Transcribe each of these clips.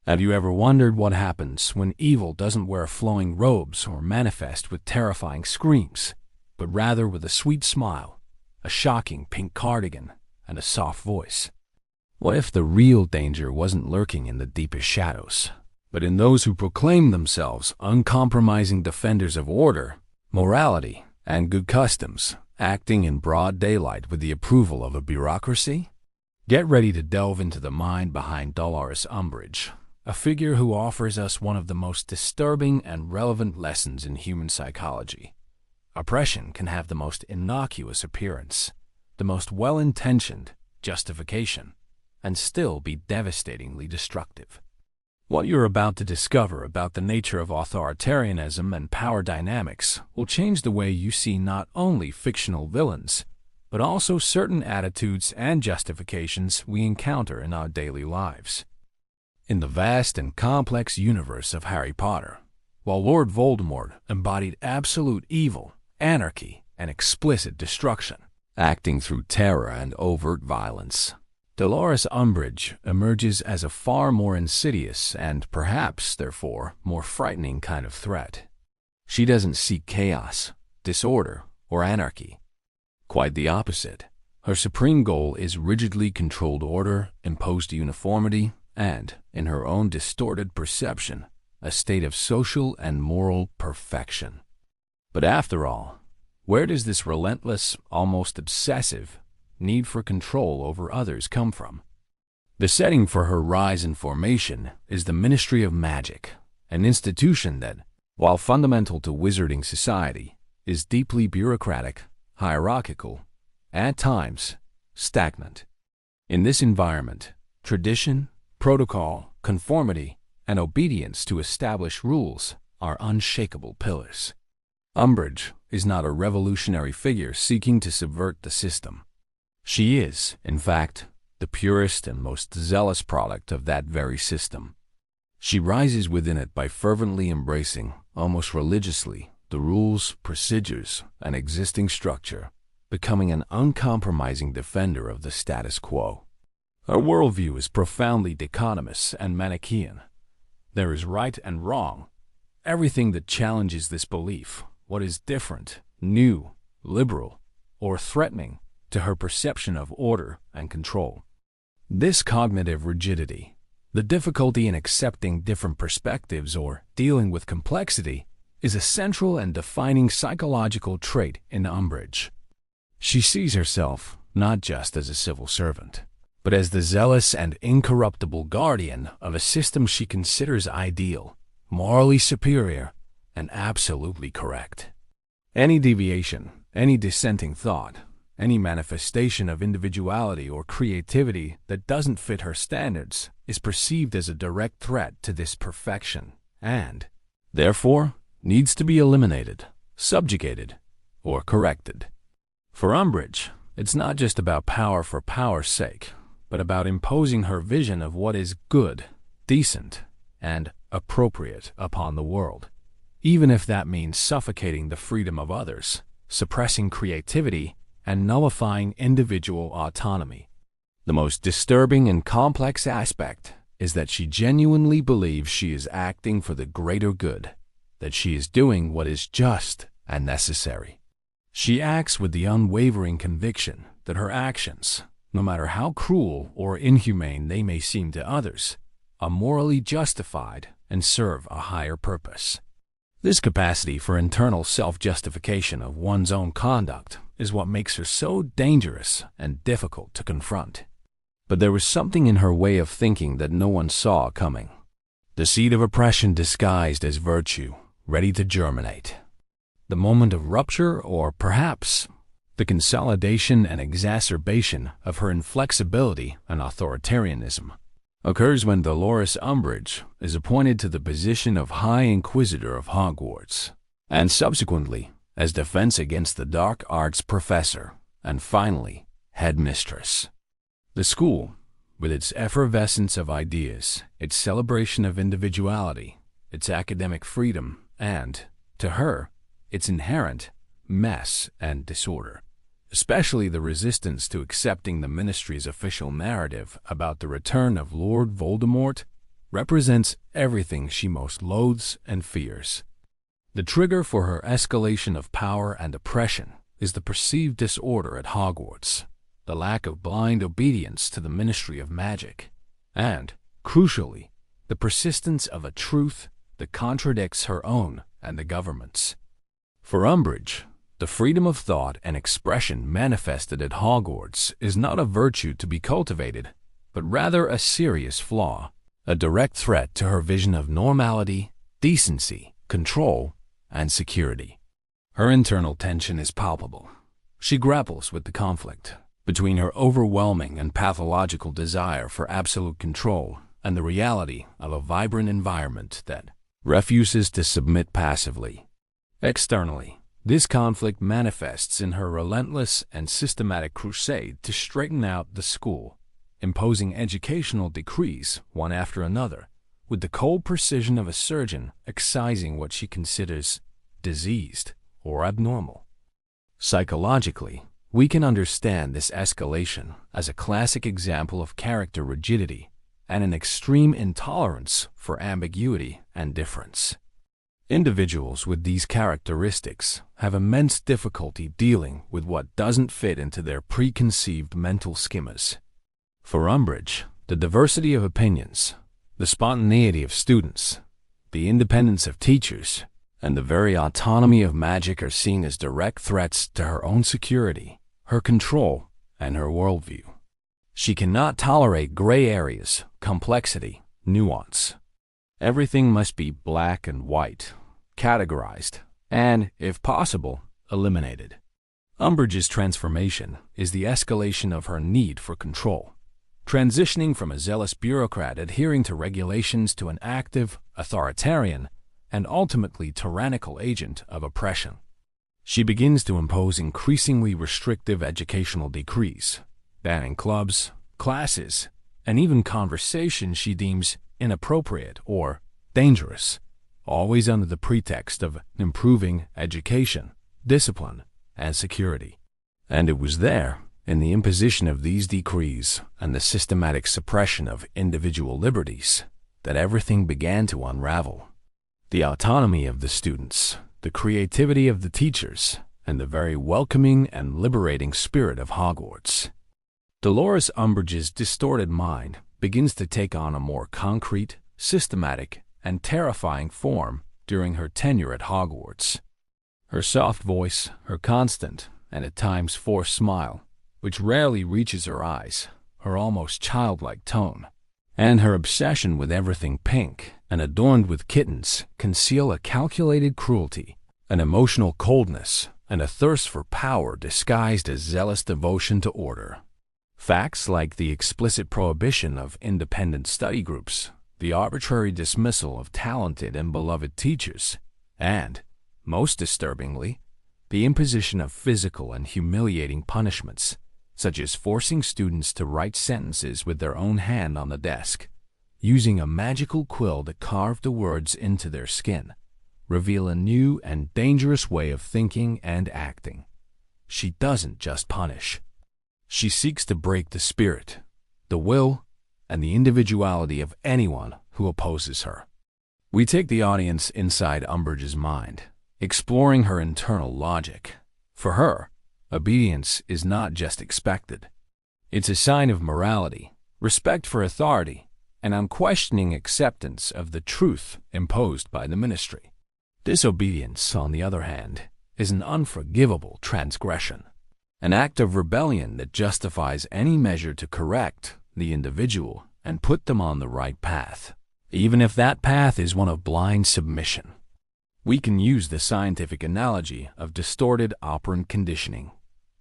Have you ever wondered what happens when evil doesn't wear flowing robes or manifest with terrifying screams, but rather with a sweet smile, a shocking pink cardigan, and a soft voice? What if the real danger wasn't lurking in the deepest shadows, but in those who proclaim themselves uncompromising defenders of order, morality, and good customs, acting in broad daylight with the approval of a bureaucracy? Get ready to delve into the mind behind Dolores Umbridge, a figure who offers us one of the most disturbing and relevant lessons in human psychology. Oppression can have the most innocuous appearance, the most well-intentioned justification, and still be devastatingly destructive. What you're about to discover about the nature of authoritarianism and power dynamics will change the way you see not only fictional villains, but also certain attitudes and justifications we encounter in our daily lives. In the vast and complex universe of Harry Potter, while Lord Voldemort embodied absolute evil, anarchy, and explicit destruction, acting through terror and overt violence, Dolores Umbridge emerges as a far more insidious and perhaps, therefore, more frightening kind of threat. She doesn't seek chaos, disorder, or anarchy. Quite the opposite. Her supreme goal is rigidly controlled order, imposed uniformity, and, in her own distorted perception, a state of social and moral perfection. But after all, where does this relentless, almost obsessive, need for control over others come from? The setting for her rise in formation is the Ministry of Magic, an institution that, while fundamental to wizarding society, is deeply bureaucratic, hierarchical, at times stagnant. In this environment, tradition, protocol, conformity, and obedience to established rules are unshakable pillars. Umbridge is not a revolutionary figure seeking to subvert the system. She is, in fact, the purest and most zealous product of that very system. She rises within it by fervently embracing, almost religiously, the rules, procedures, and existing structure, becoming an uncompromising defender of the status quo. Her worldview is profoundly dichotomous and Manichaean. There is right and wrong. Everything that challenges this belief, what is different, new, liberal, or threatening to her perception of order and control. This cognitive rigidity, the difficulty in accepting different perspectives or dealing with complexity, is a central and defining psychological trait in Umbridge. She sees herself not just as a civil servant, but as the zealous and incorruptible guardian of a system she considers ideal, morally superior, and absolutely correct. Any deviation, any dissenting thought, any manifestation of individuality or creativity that doesn't fit her standards is perceived as a direct threat to this perfection and, therefore, needs to be eliminated, subjugated, or corrected. For Umbridge, it's not just about power for power's sake, but about imposing her vision of what is good, decent, and appropriate upon the world, even if that means suffocating the freedom of others, suppressing creativity, and nullifying individual autonomy. The most disturbing and complex aspect is that she genuinely believes she is acting for the greater good, that she is doing what is just and necessary. She acts with the unwavering conviction that her actions, no matter how cruel or inhumane they may seem to others, are morally justified and serve a higher purpose. This capacity for internal self-justification of one's own conduct is what makes her so dangerous and difficult to confront. But there was something in her way of thinking that no one saw coming. The seed of oppression disguised as virtue, ready to germinate. The moment of rupture, or perhaps the consolidation and exacerbation of her inflexibility and authoritarianism, occurs when Dolores Umbridge is appointed to the position of High Inquisitor of Hogwarts, and subsequently as Defense Against the Dark Arts Professor, and finally, Headmistress. The school, with its effervescence of ideas, its celebration of individuality, its academic freedom, and, to her, its inherent mess and disorder, especially the resistance to accepting the Ministry's official narrative about the return of Lord Voldemort, represents everything she most loathes and fears. The trigger for her escalation of power and oppression is the perceived disorder at Hogwarts, the lack of blind obedience to the Ministry of Magic, and, crucially, the persistence of a truth that contradicts her own and the government's. For Umbridge, the freedom of thought and expression manifested at Hogwarts is not a virtue to be cultivated, but rather a serious flaw, a direct threat to her vision of normality, decency, control, and security. Her internal tension is palpable. She grapples with the conflict between her overwhelming and pathological desire for absolute control and the reality of a vibrant environment that refuses to submit passively. Externally, this conflict manifests in her relentless and systematic crusade to straighten out the school, imposing educational decrees one after another, with the cold precision of a surgeon excising what she considers diseased or abnormal. Psychologically, we can understand this escalation as a classic example of character rigidity and an extreme intolerance for ambiguity and difference. Individuals with these characteristics have immense difficulty dealing with what doesn't fit into their preconceived mental schemas. For Umbridge, the diversity of opinions, the spontaneity of students, the independence of teachers, and the very autonomy of magic are seen as direct threats to her own security, her control, and her worldview. She cannot tolerate gray areas, complexity, nuance. Everything must be black and white, categorized, and, if possible, eliminated. Umbridge's transformation is the escalation of her need for control, transitioning from a zealous bureaucrat adhering to regulations to an active, authoritarian, and ultimately tyrannical agent of oppression. She begins to impose increasingly restrictive educational decrees, banning clubs, classes, and even conversations she deems inappropriate or dangerous, always under the pretext of improving education, discipline, and security. And it was there, in the imposition of these decrees and the systematic suppression of individual liberties, that everything began to unravel. The autonomy of the students, the creativity of the teachers, and the very welcoming and liberating spirit of Hogwarts. Dolores Umbridge's distorted mind begins to take on a more concrete, systematic, and terrifying form during her tenure at Hogwarts. Her soft voice, her constant, and at times forced smile, which rarely reaches her eyes, her almost childlike tone, and her obsession with everything pink and adorned with kittens conceal a calculated cruelty, an emotional coldness, and a thirst for power disguised as zealous devotion to order. Facts like the explicit prohibition of independent study groups, the arbitrary dismissal of talented and beloved teachers, and, most disturbingly, the imposition of physical and humiliating punishments, such as forcing students to write sentences with their own hand on the desk, using a magical quill to carve the words into their skin, reveal a new and dangerous way of thinking and acting. She doesn't just punish. She seeks to break the spirit, the will, and the individuality of anyone who opposes her. We take the audience inside Umbridge's mind, exploring her internal logic. For her, obedience is not just expected. It's a sign of morality, respect for authority, and unquestioning acceptance of the truth imposed by the ministry. Disobedience, on the other hand, is an unforgivable transgression, an act of rebellion that justifies any measure to correct the individual and put them on the right path, even if that path is one of blind submission. We can use the scientific analogy of distorted operant conditioning.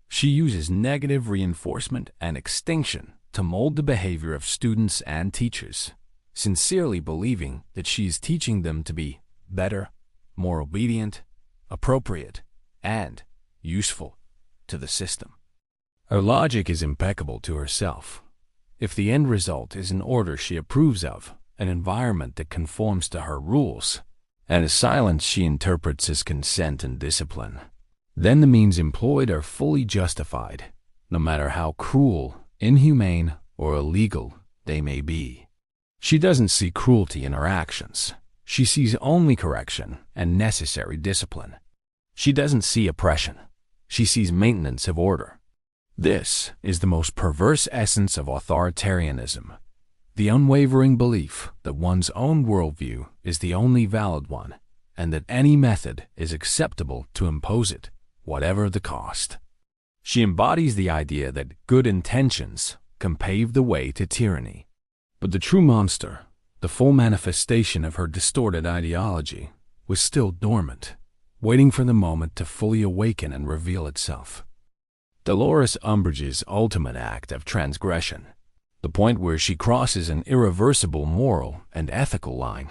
She uses negative reinforcement and extinction to mold the behavior of students and teachers, sincerely believing that she is teaching them to be better, more obedient, appropriate, and useful to the system. Her logic is impeccable to herself. If the end result is an order she approves of, an environment that conforms to her rules, and a silence she interprets as consent and discipline, then the means employed are fully justified, no matter how cruel, inhumane, or illegal they may be. She doesn't see cruelty in her actions. She sees only correction and necessary discipline. She doesn't see oppression. She sees maintenance of order. This is the most perverse essence of authoritarianism, the unwavering belief that one's own worldview is the only valid one, and that any method is acceptable to impose it, whatever the cost. She embodies the idea that good intentions can pave the way to tyranny. But the true monster, the full manifestation of her distorted ideology, was still dormant, waiting for the moment to fully awaken and reveal itself. Dolores Umbridge's ultimate act of transgression, the point where she crosses an irreversible moral and ethical line,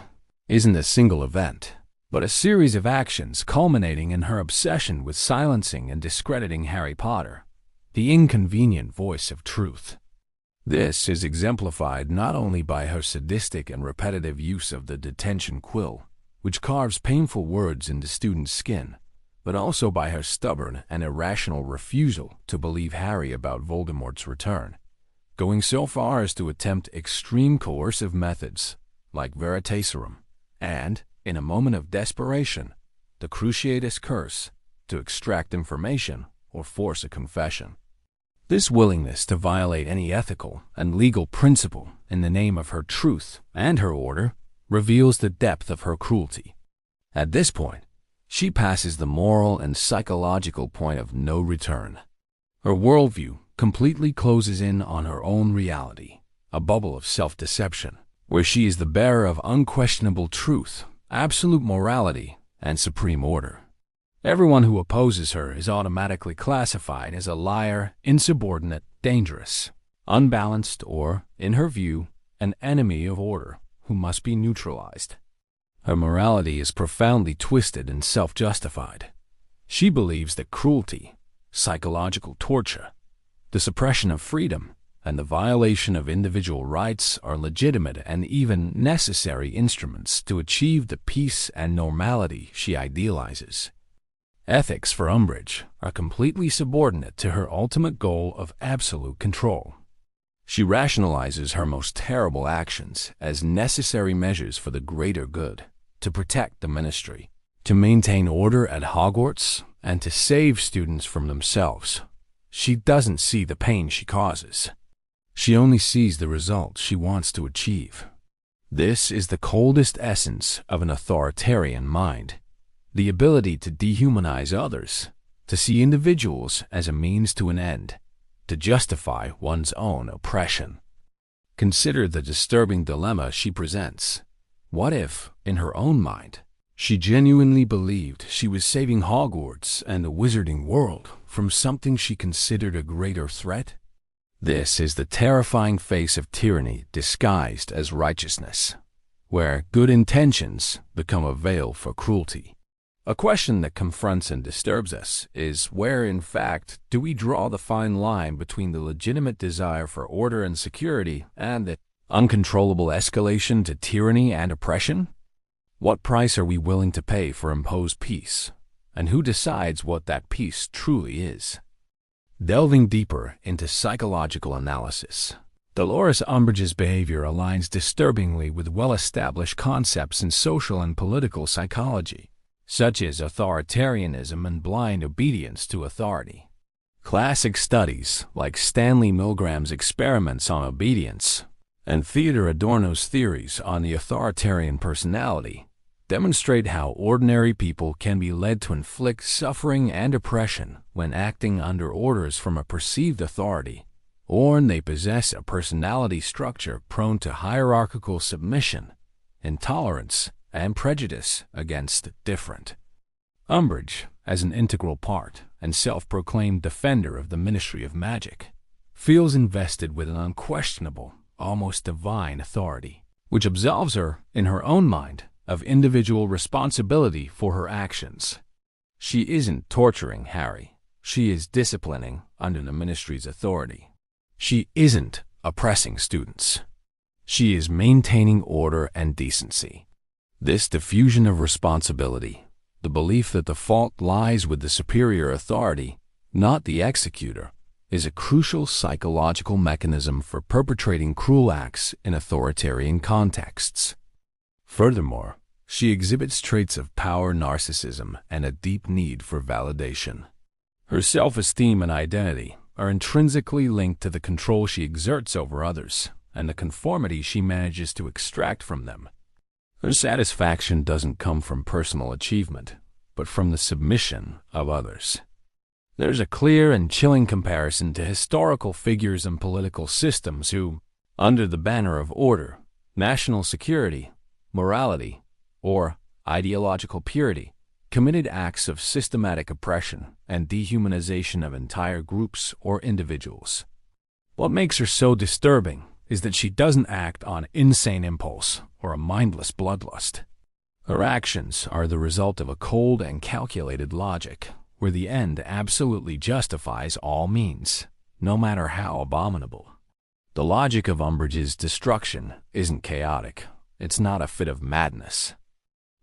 isn't a single event, but a series of actions culminating in her obsession with silencing and discrediting Harry Potter, the inconvenient voice of truth. This is exemplified not only by her sadistic and repetitive use of the detention quill, which carves painful words into students' skin, but also by her stubborn and irrational refusal to believe Harry about Voldemort's return, going so far as to attempt extreme coercive methods like veritaserum and, in a moment of desperation, the cruciatus curse to extract information or force a confession. This willingness to violate any ethical and legal principle in the name of her truth and her order reveals the depth of her cruelty. At this point, she passes the moral and psychological point of no return. Her worldview completely closes in on her own reality, a bubble of self-deception, where she is the bearer of unquestionable truth, absolute morality, and supreme order. Everyone who opposes her is automatically classified as a liar, insubordinate, dangerous, unbalanced, or, in her view, an enemy of order who must be neutralized. Her morality is profoundly twisted and self-justified. She believes that cruelty, psychological torture, the suppression of freedom, and the violation of individual rights are legitimate and even necessary instruments to achieve the peace and normality she idealizes. Ethics for Umbridge are completely subordinate to her ultimate goal of absolute control. She rationalizes her most terrible actions as necessary measures for the greater good, to protect the ministry, to maintain order at Hogwarts, and to save students from themselves. She doesn't see the pain she causes. She only sees the results she wants to achieve. This is the coldest essence of an authoritarian mind. The ability to dehumanize others, to see individuals as a means to an end, to justify one's own oppression. Consider the disturbing dilemma she presents. What if, in her own mind, she genuinely believed she was saving Hogwarts and the wizarding world from something she considered a greater threat? This is the terrifying face of tyranny disguised as righteousness, where good intentions become a veil for cruelty. A question that confronts and disturbs us is where, in fact, do we draw the fine line between the legitimate desire for order and security and the uncontrollable escalation to tyranny and oppression? What price are we willing to pay for imposed peace? And who decides what that peace truly is? Delving deeper into psychological analysis, Dolores Umbridge's behavior aligns disturbingly with well-established concepts in social and political psychology, such as authoritarianism and blind obedience to authority. Classic studies like Stanley Milgram's experiments on obedience and Theodore Adorno's theories on the authoritarian personality demonstrate how ordinary people can be led to inflict suffering and oppression when acting under orders from a perceived authority, or they possess a personality structure prone to hierarchical submission, intolerance, and prejudice against different. Umbridge, as an integral part and self-proclaimed defender of the Ministry of Magic, feels invested with an unquestionable, almost divine authority, which absolves her, in her own mind, of individual responsibility for her actions. She isn't torturing Harry. She is disciplining under the Ministry's authority. She isn't oppressing students. She is maintaining order and decency. This diffusion of responsibility, the belief that the fault lies with the superior authority, not the executor, is a crucial psychological mechanism for perpetrating cruel acts in authoritarian contexts. Furthermore, she exhibits traits of power narcissism and a deep need for validation. Her self-esteem and identity are intrinsically linked to the control she exerts over others and the conformity she manages to extract from them. Her satisfaction doesn't come from personal achievement, but from the submission of others. There's a clear and chilling comparison to historical figures and political systems who, under the banner of order, national security, morality, or ideological purity, committed acts of systematic oppression and dehumanization of entire groups or individuals. What makes her so disturbing is that she doesn't act on insane impulse or a mindless bloodlust. Her actions are the result of a cold and calculated logic, where the end absolutely justifies all means, no matter how abominable. The logic of Umbridge's destruction isn't chaotic. It's not a fit of madness.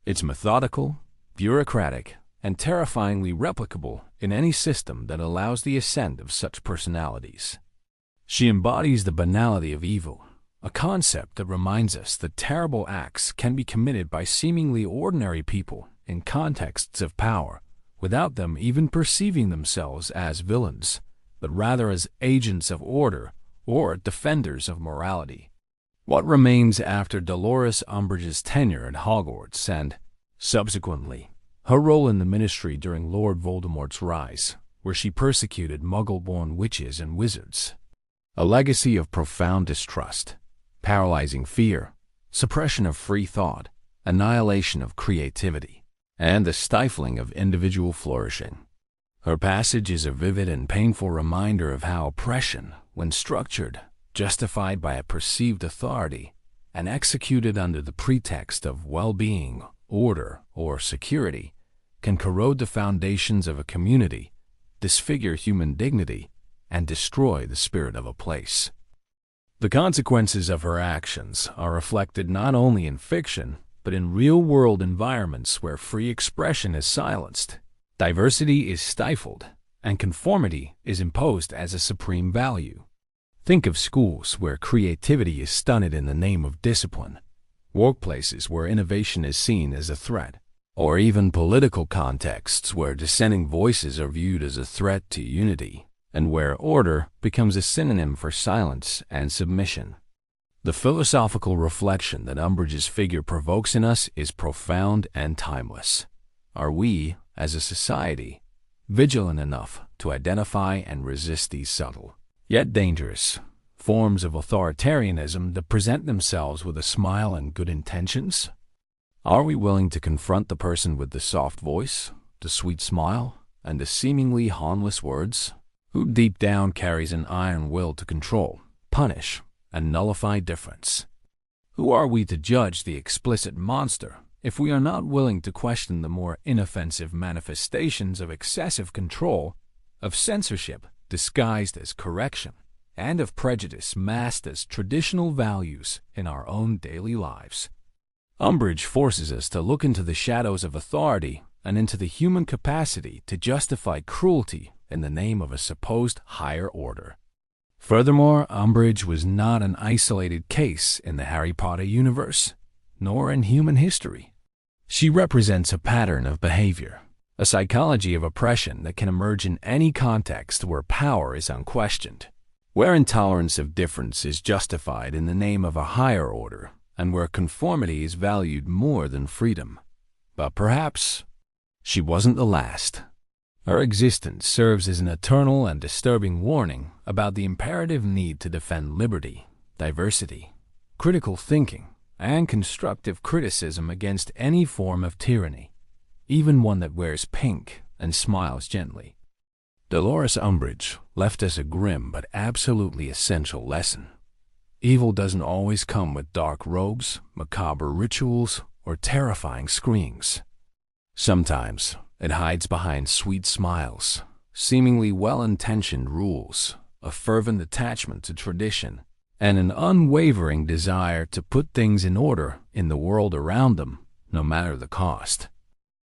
It's methodical, bureaucratic, and terrifyingly replicable in any system that allows the ascent of such personalities. She embodies the banality of evil, a concept that reminds us that terrible acts can be committed by seemingly ordinary people in contexts of power, without them even perceiving themselves as villains, but rather as agents of order or defenders of morality. What remains after Dolores Umbridge's tenure at Hogwarts and, subsequently, her role in the Ministry during Lord Voldemort's rise, where she persecuted Muggle-born witches and wizards? A legacy of profound distrust, paralyzing fear, suppression of free thought, annihilation of creativity, and the stifling of individual flourishing. Her passage is a vivid and painful reminder of how oppression, when structured, justified by a perceived authority, and executed under the pretext of well-being, order, or security, can corrode the foundations of a community, disfigure human dignity, and destroy the spirit of a place. The consequences of her actions are reflected not only in fiction, but in real-world environments where free expression is silenced, diversity is stifled, and conformity is imposed as a supreme value. Think of schools where creativity is stunted in the name of discipline, workplaces where innovation is seen as a threat, or even political contexts where dissenting voices are viewed as a threat to unity, and where order becomes a synonym for silence and submission. The philosophical reflection that Umbridge's figure provokes in us is profound and timeless. Are we, as a society, vigilant enough to identify and resist these subtle, yet dangerous, forms of authoritarianism that present themselves with a smile and good intentions? Are we willing to confront the person with the soft voice, the sweet smile, and the seemingly harmless words, who deep down carries an iron will to control, punish, and nullify difference? Who are we to judge the explicit monster if we are not willing to question the more inoffensive manifestations of excessive control, of censorship disguised as correction, and of prejudice masked as traditional values in our own daily lives? Umbridge forces us to look into the shadows of authority and into the human capacity to justify cruelty in the name of a supposed higher order. Furthermore, Umbridge was not an isolated case in the Harry Potter universe, nor in human history. She represents a pattern of behavior, a psychology of oppression that can emerge in any context where power is unquestioned, where intolerance of difference is justified in the name of a higher order, and where conformity is valued more than freedom. But perhaps she wasn't the last. Her existence serves as an eternal and disturbing warning about the imperative need to defend liberty, diversity, critical thinking, and constructive criticism against any form of tyranny, even one that wears pink and smiles gently. Dolores Umbridge left us a grim but absolutely essential lesson. Evil doesn't always come with dark robes, macabre rituals, or terrifying screams. Sometimes it hides behind sweet smiles, seemingly well-intentioned rules, a fervent attachment to tradition, and an unwavering desire to put things in order in the world around them, no matter the cost.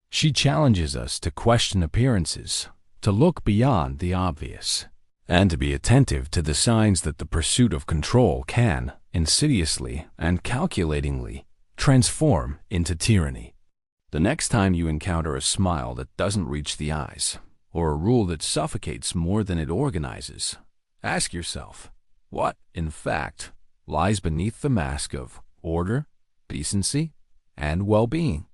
She challenges us to question appearances, to look beyond the obvious, and to be attentive to the signs that the pursuit of control can, insidiously and calculatingly, transform into tyranny. The next time you encounter a smile that doesn't reach the eyes, or a rule that suffocates more than it organizes, ask yourself, what, in fact, lies beneath the mask of order, decency, and well-being?